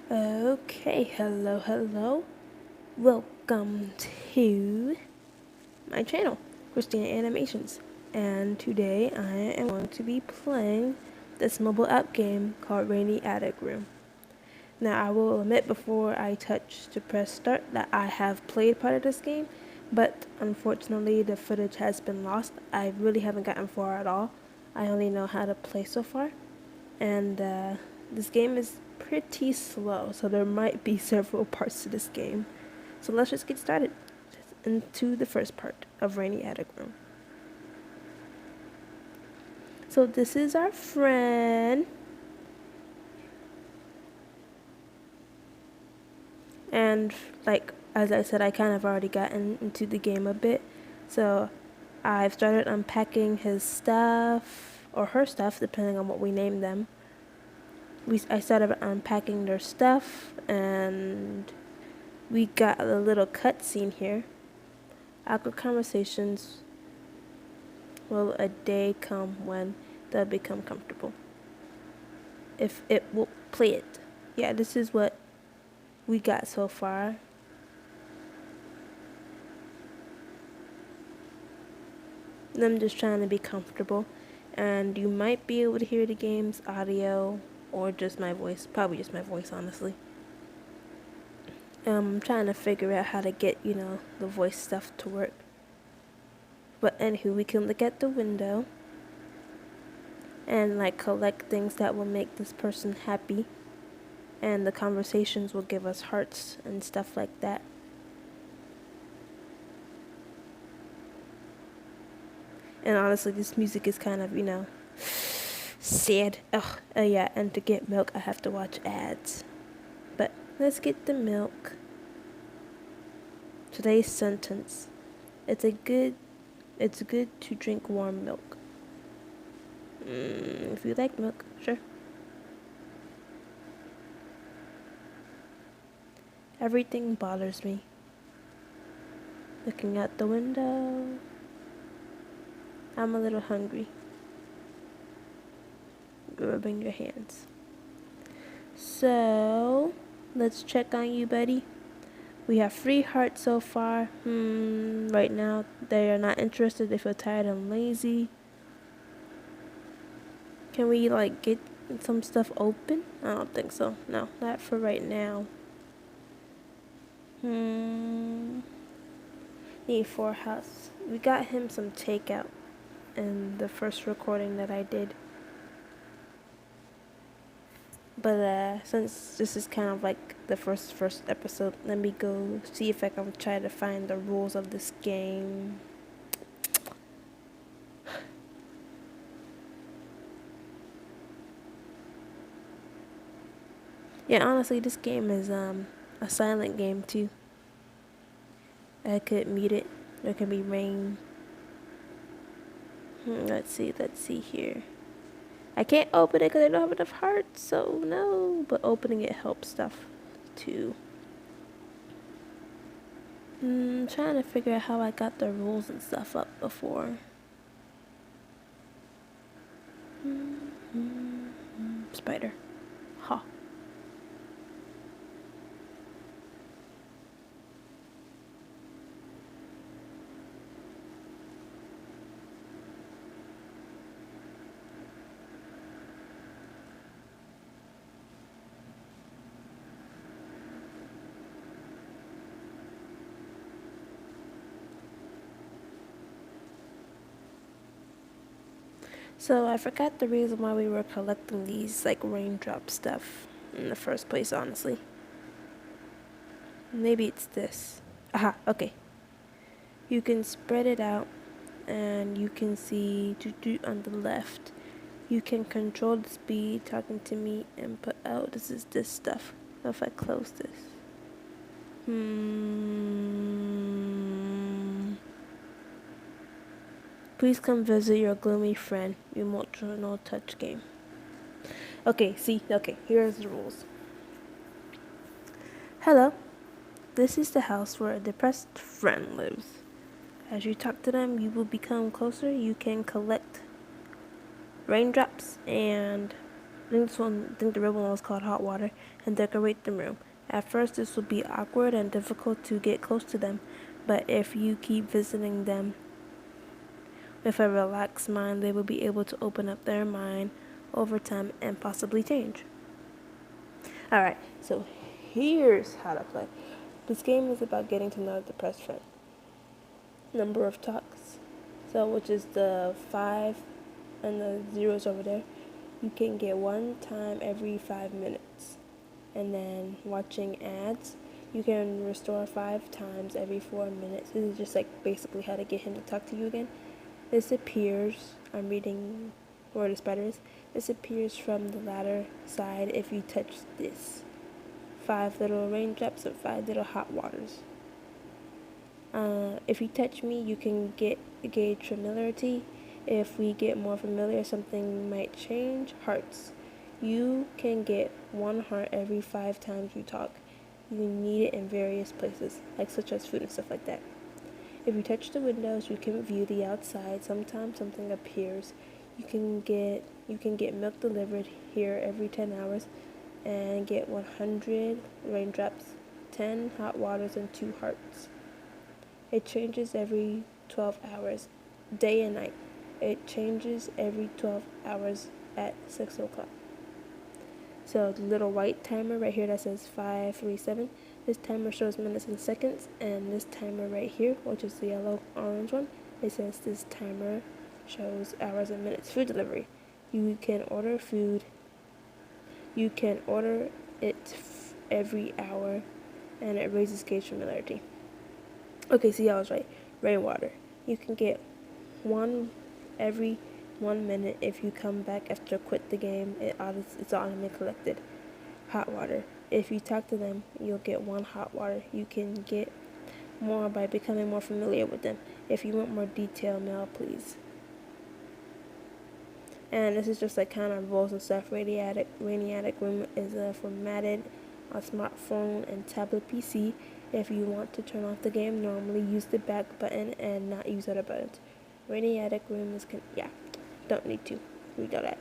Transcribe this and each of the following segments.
Okay, hello. Welcome to my channel, Christina Animations. And today I am going to be playing this mobile app game called Rainy Attic Room. Now I will admit before I touch to press start that I have played part of this game, but unfortunately the footage has been lost. I really haven't gotten far at all. I only know how to play so far. And this game is pretty slow, so there might be several parts to this game. So let's just get started into the first part of Rainy Attic Room. So this is our friend. And like as I said, I kind of already gotten into the game a bit. So I've started unpacking his stuff or her stuff, depending on what we name them. I started unpacking their stuff, and we got a little cutscene here. Awkward conversations will a day come when they'll become comfortable. If it will play it. Yeah, this is what we got so far. Them just trying to be comfortable. And you might be able to hear the game's audio or just my voice. Probably just my voice, honestly. I'm trying to figure out how to get, the voice stuff to work. But anywho, we can look at the window and like collect things that will make this person happy. And the conversations will give us hearts and stuff like that. And honestly, this music is kind of, sad. Yeah, and to get milk, I have to watch ads. But let's get the milk. Today's sentence. It's good to drink warm milk. If you like milk, sure. Everything bothers me. Looking out the window. I'm a little hungry. Rubbing your hands. So, let's check on you, buddy. We have 3 hearts so far. Right now, they are not interested. They feel tired and lazy. Can we, get some stuff open? I don't think so. No, not for right now. Need 4 house. We got him some takeout in the first recording that I did. But since this is kind of like the first episode, let me go see if I can try to find the rules of this game. Yeah, honestly, this game is a silent game too. I could mute it. There can be rain. Let's see here. I can't open it because I don't have enough hearts, so no. But opening it helps stuff too. Trying to figure out how I got the rules and stuff up before. Spider. Ha. So I forgot the reason why we were collecting these raindrop stuff in the first place, honestly. Maybe it's this. Aha, okay. You can spread it out and you can see on the left. You can control the speed talking to me and put out this stuff. So if I close this. Please come visit your gloomy friend. Emotional touch game. Okay, here's the rules. Hello. This is the house where a depressed friend lives. As you talk to them, you will become closer. You can collect raindrops and I think the red one was called hot water, and decorate the room. At first, this will be awkward and difficult to get close to them, but if you keep visiting them with a relaxed mind, they will be able to open up their mind over time and possibly change. Alright, so here's how to play. This game is about getting to know the best friend. Number of talks, so which is the 5 and the zeros over there. You can get one time every 5 minutes. And then watching ads, you can restore 5 times every 4 minutes. This is just like basically how to get him to talk to you again. This appears, I'm reading where the spider is. This appears from the ladder side if you touch this. 5 little raindrops and 5 little hot waters. If you touch me, you can gauge familiarity. If we get more familiar, something might change. Hearts. You can get 1 heart every 5 times you talk. You need it in various places, like such as food and stuff like that. If you touch the windows, you can view the outside. Sometimes something appears. You can get milk delivered here every 10 hours and get 100 raindrops, 10 hot waters, and 2 hearts. It changes every 12 hours, day and night. It changes every 12 hours at 6 o'clock. So the little white timer right here that says 537, this timer shows minutes and seconds, and this timer right here, which is the yellow orange one, it says this timer shows hours and minutes. Food delivery. You can order food. You can order it every hour, and it raises gauge familiarity. Okay, see, I was right. Rainwater. You can get 1 every 1 minute. If you come back after quit the game, it's automatically collected. Hot water. If you talk to them, you'll get 1 hot water. You can get more by becoming more familiar with them. If you want more detail, mail please. And this is just like kind of rules and stuff. Rainy Attic Room is formatted on smartphone and tablet PC. If you want to turn off the game, normally use the back button and not use other buttons. Rainy Attic Room is don't need to. We know that.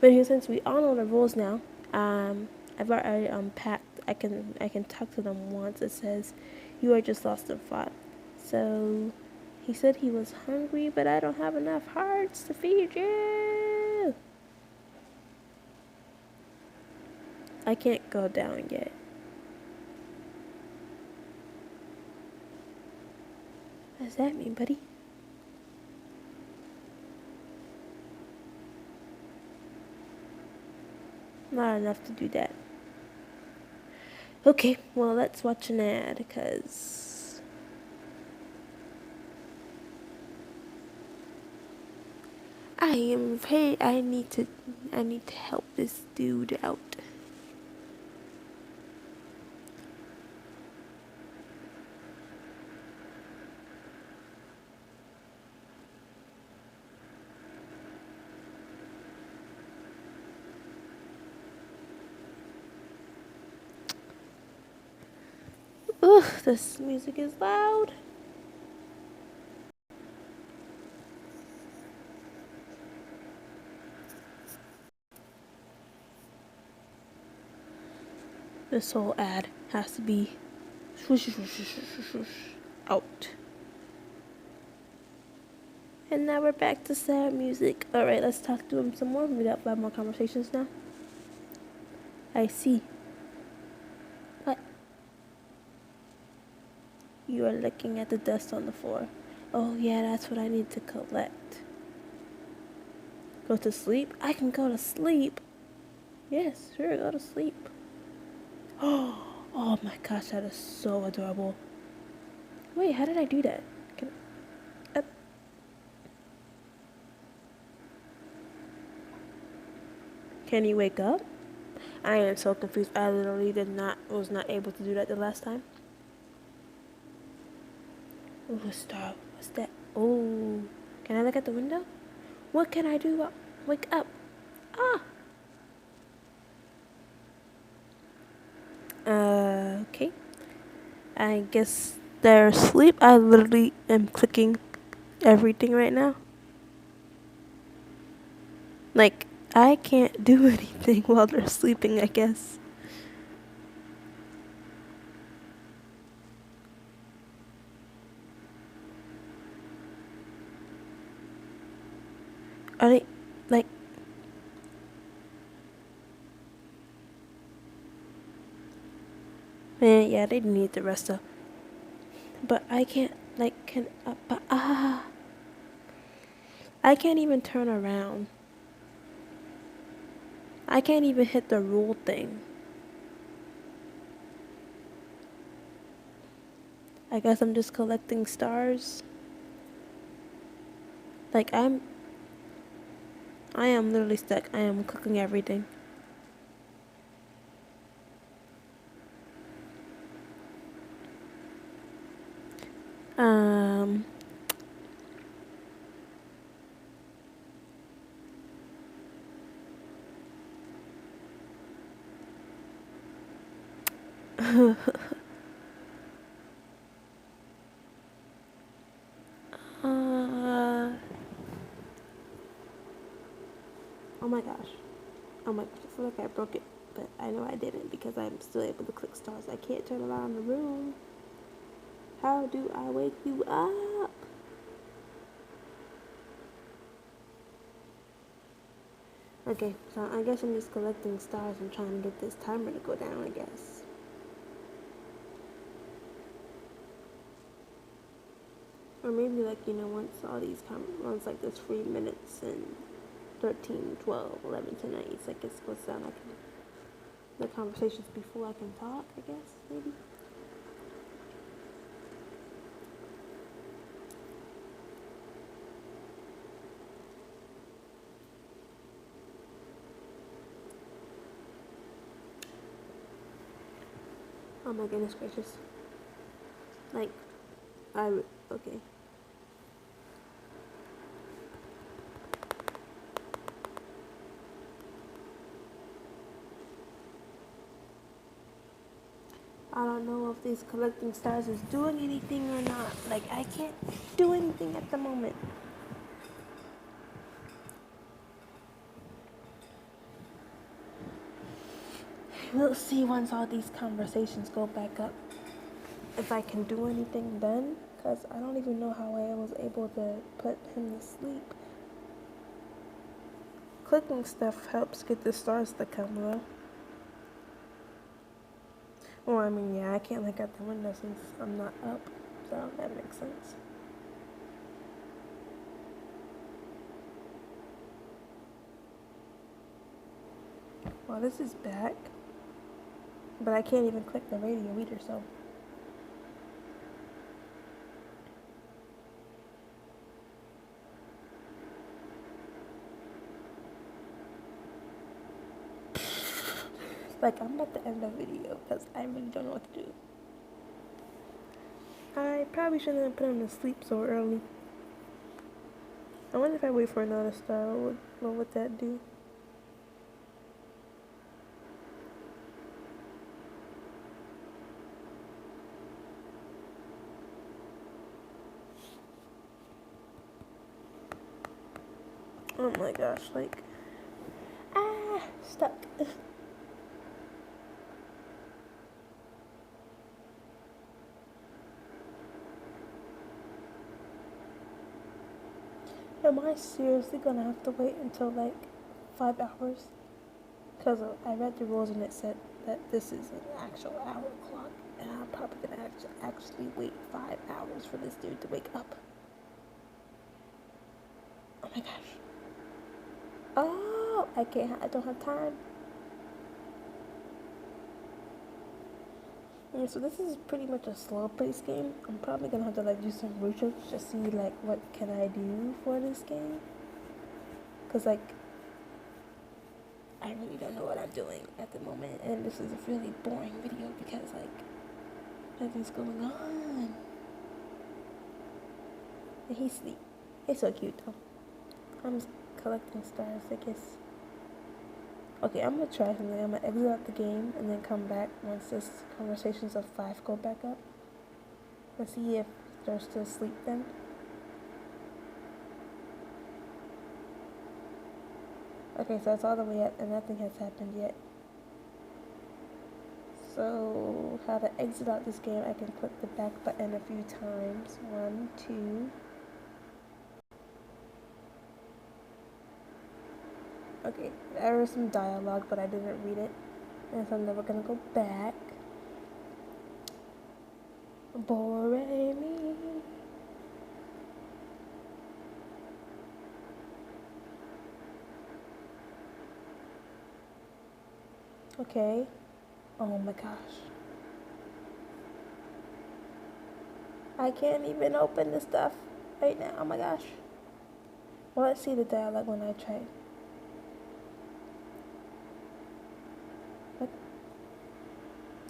But here, since we all know the rules now, I've already unpacked. I can talk to them once. It says, "You are just lost in thought." So he said he was hungry, but I don't have enough hearts to feed you. I can't go down yet. What does that mean, buddy? Not enough to do that. Okay, well, let's watch an ad, because I need to help this dude out. Ugh, this music is loud. This whole ad has to be swoosh, swoosh, swoosh, swoosh, swoosh, out. And now we're back to sad music. Alright, let's talk to him some more. We got 5 more conversations now. I see. What? You are looking at the dust on the floor. Oh yeah, that's what I need to collect. Go to sleep? I can go to sleep. Yes, sure, go to sleep. Oh my gosh, that is so adorable. Wait, how did I do that? Can he wake up? I am so confused. I literally was not able to do that the last time. Oh, stop. What's that? Oh, can I look at the window? What can I do? Wake up. Ah. Okay. I guess they're asleep. I literally am clicking everything right now. Like, I can't do anything while they're sleeping, I guess. Are they, like... Yeah, they need the rest of... But I can't, like, I can't even turn around. I can't even hit the rule thing. I guess I'm just collecting stars. Like, I am literally stuck. I am clicking everything. Um... Oh my gosh. Oh my gosh, I feel like I broke it, but I know I didn't because I'm still able to click stars. I can't turn around the room. How do I wake you up? Okay, so I guess I'm just collecting stars and trying to get this timer to go down, I guess. Or maybe like, you know, once all these once like this 3 minutes and 13, 12, 11 to 9, it's like it goes down, I can, the conversations before I can talk, I guess, maybe. Oh my goodness gracious. Like, okay. I don't know if these collecting stars is doing anything or not. Like, I can't do anything at the moment. We'll see once all these conversations go back up if I can do anything then, because I don't even know how I was able to put him to sleep. Clicking stuff helps get the stars to come though. Well, I mean, yeah, I can't look out the window since I'm not up, so that makes sense. Well, this is back, but I can't even click the radio either, so. Like, I'm about to end the video because I really don't know what to do. I probably shouldn't have put him to sleep so early. I wonder if I wait for another star, what would that do? Oh my gosh, like, stuck. Am I seriously gonna have to wait until like 5 hours? Because I read the rules and it said that this is an actual hour clock, and I'm probably gonna actually wait 5 hours for this dude to wake up. Oh my gosh. Oh, I don't have time. Yeah, so this is pretty much a slow paced game. I'm probably gonna have to like do some research to see like what can I do for this game. Cause like I really don't know what I'm doing at the moment, and this is a really boring video because like nothing's going on. And he's asleep. He's so cute though. I'm just collecting stars, I guess. Okay, I'm gonna try something. I'm gonna exit out the game and then come back once this conversations of 5 go back up. Let's see if they're still asleep then. Okay, so it's all the way up and nothing has happened yet. So how to exit out this game, I can click the back button a few times. 1, 2. Okay, there was some dialogue, but I didn't read it. And so I'm never gonna go back. Bore-me. Okay. Oh my gosh. I can't even open the stuff right now. Oh my gosh. Well, let's see the dialogue when I try. What?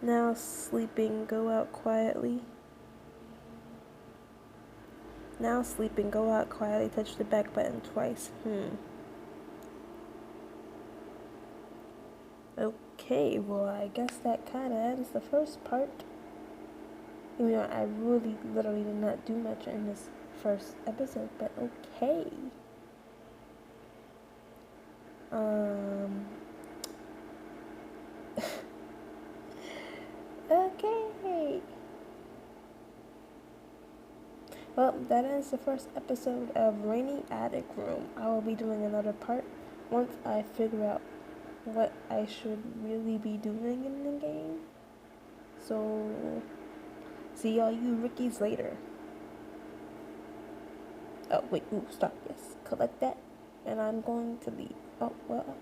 Now sleeping, go out quietly. Now sleeping, go out quietly, touch the back button twice. Okay, well, I guess that kind of ends the first part. You know, I really literally did not do much in this first episode, but okay. Okay. Well, that ends the first episode of Rainy Attic Room. I will be doing another part once I figure out what I should really be doing in the game. So, see all you rookies later. Oh, wait, ooh, stop, yes. Collect that, and I'm going to leave. Oh, well,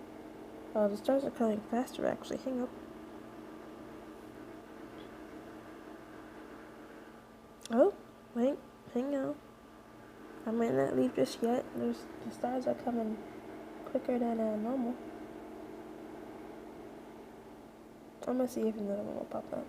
the stars are coming faster, actually. Hang up. Oh, wait, hang on. I might not leave just yet. The stars are coming quicker than normal. I'm gonna see if another one will pop up.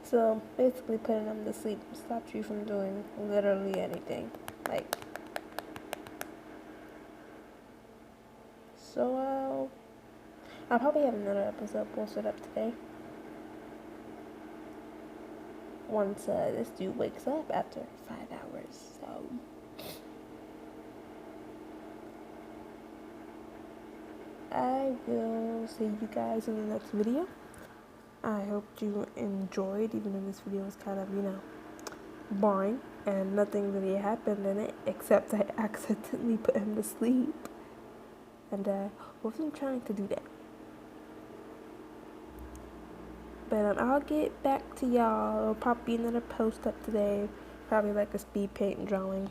So basically putting them to sleep stops you from doing literally anything. Like, so I'll probably have another episode posted up today. Once this dude wakes up after 5 hours. So I will see you guys in the next video. I hope you enjoyed, even though this video was kind of, boring and nothing really happened in it except I accidentally put him to sleep, and wasn't trying to do that. But I'll get back to y'all. There'll probably be another post up today, probably like a speed paint drawing,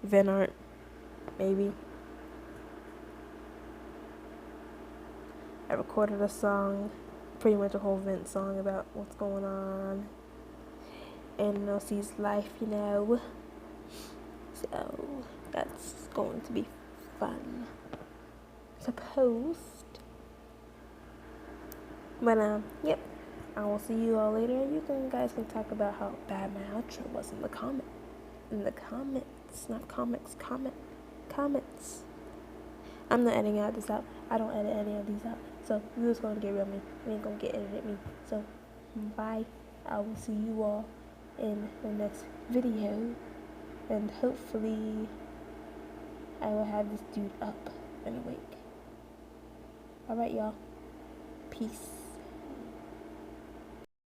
Vent art, maybe. I recorded a song, pretty much a whole Vent song about what's going on in Elsie's life, So that's going to be fun to post. But yep, I will see you all later. You guys can talk about how bad my outro was in the comments, not comics, comments. I'm not editing out this out. I don't edit any of these out. So you just gonna get real me. You ain't gonna get edited me. So bye. I will see you all in the next video, and hopefully I will have this dude up and awake. Alright, y'all. Peace.